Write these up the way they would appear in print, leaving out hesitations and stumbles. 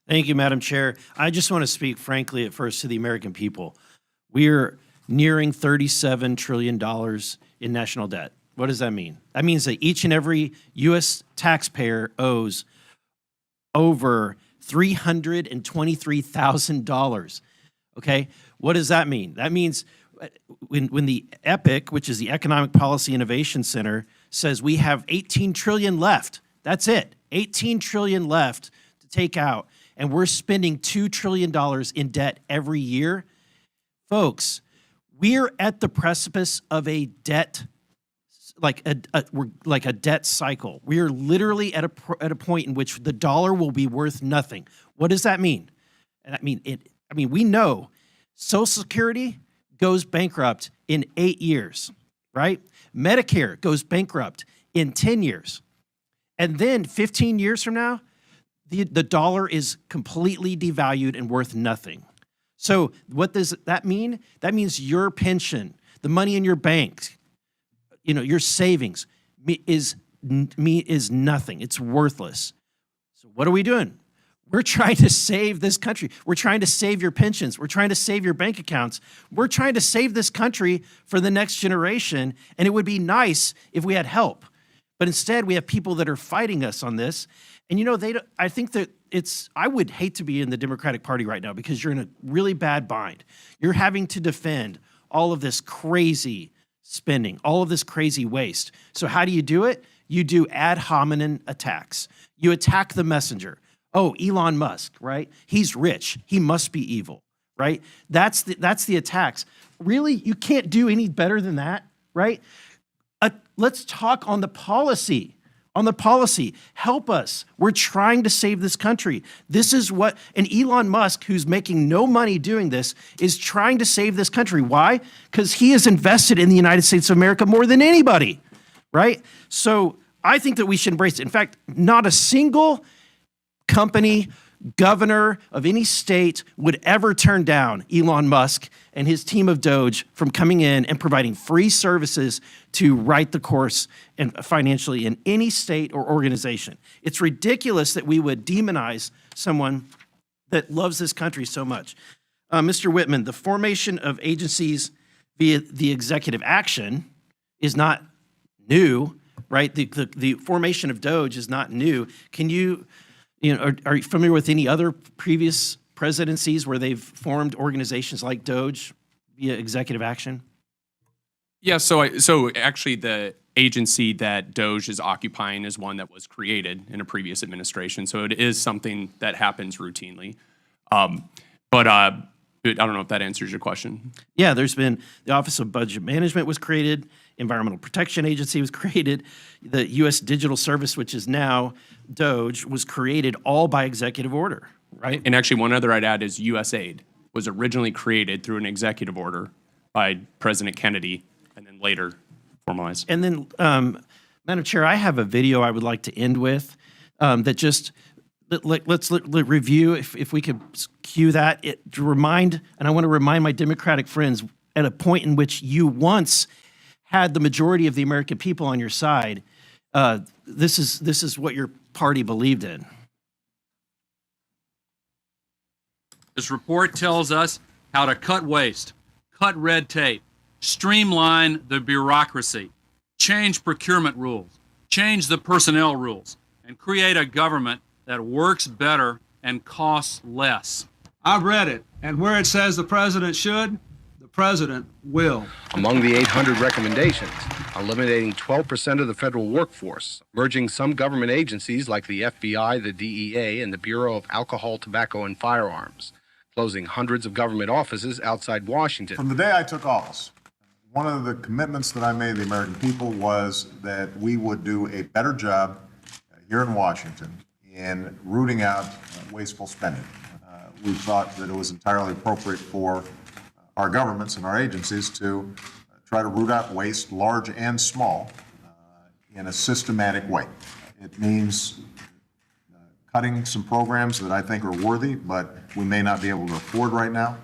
Thank you, Madam Chair. I just want to speak frankly at first to the American people. We're nearing $37 trillion in national debt. What does that mean? That means that each and every U.S. taxpayer owes over $323,000. Okay? What does that mean? That means when the EPIC, which is the Economic Policy Innovation Center, says we have 18 trillion left. That's it. 18 trillion left to take out. And we're spending $2 trillion in debt every year. Folks, we're at the precipice of a debt, like a debt cycle. We are literally at a point in which the dollar will be worth nothing. What does that mean? And we know Social Security goes bankrupt in 8 years, right? Medicare goes bankrupt in 10 years. And then 15 years from now, the dollar is completely devalued and worth nothing. So what does that mean? That means your pension, the money in your bank, your savings is nothing. It's worthless. So what are we doing? We're trying to save this country. We're trying to save your pensions. We're trying to save your bank accounts. We're trying to save this country for the next generation, and it would be nice if we had help. But instead, we have people that are fighting us on this. And I think that I would hate to be in the Democratic Party right now because you're in a really bad bind. You're having to defend all of this crazy spending, all of this crazy waste. So how do you do it? You do ad hominem attacks. You attack the messenger. Oh, Elon Musk, right? He's rich. He must be evil, right? That's the attacks. Really? You can't do any better than that, right? Let's talk on the policy. Help us. We're trying to save this country. This is and Elon Musk, who's making no money doing this, is trying to save this country. Why? Because he is invested in the United States of America more than anybody, right? So I think that we should embrace it. In fact, not a single company, governor of any state would ever turn down Elon Musk and his team of DOGE from coming in and providing free services to right the course and financially in any state or organization. It's ridiculous that we would demonize someone that loves this country so much. Mr. Whitman, the formation of agencies via the executive action is not new, right? The formation of DOGE is not new. Can you are you familiar with any other previous presidencies where they've formed organizations like DOGE via executive action? Yeah, so actually the agency that DOGE is occupying is one that was created in a previous administration, so it is something that happens routinely. But I don't know if that answers your question. Yeah, there's been the Office of Budget Management was created, Environmental Protection Agency was created, the U.S. Digital Service, which is now DOGE, was created all by executive order, right? And actually one other I'd add is USAID was originally created through an executive order by President Kennedy and then later formalized. And then, Madam Chair, I have a video I would like to end with that just, let's review, if we could cue that, to remind, and I want to remind my Democratic friends, at a point in which you once had the majority of the American people on your side, this is what your party believed in. This report tells us how to cut waste, cut red tape, streamline the bureaucracy, change procurement rules, change the personnel rules, and create a government that works better and costs less. I've read it, and where it says the president should, the president will. Among the 800 recommendations, eliminating 12% of the federal workforce, merging some government agencies like the FBI, the DEA, and the Bureau of Alcohol, Tobacco, and Firearms, closing hundreds of government offices outside Washington. From the day I took office, one of the commitments that I made to the American people was that we would do a better job here in Washington in rooting out wasteful spending. We thought that it was entirely appropriate for our governments and our agencies to try to root out waste, large and small, in a systematic way. It means cutting some programs that I think are worthy, but we may not be able to afford right now.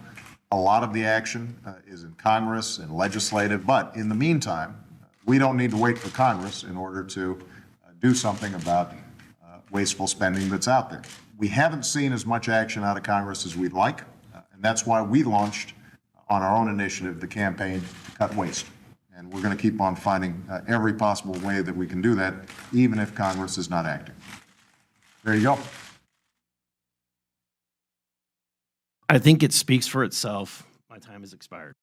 A lot of the action is in Congress and legislative, but in the meantime, we don't need to wait for Congress in order to do something about wasteful spending that's out there. We haven't seen as much action out of Congress as we'd like, and that's why we launched on our own initiative the campaign to cut waste. And we're going to keep on finding every possible way that we can do that, even if Congress is not acting. There you go. I think it speaks for itself. My time has expired.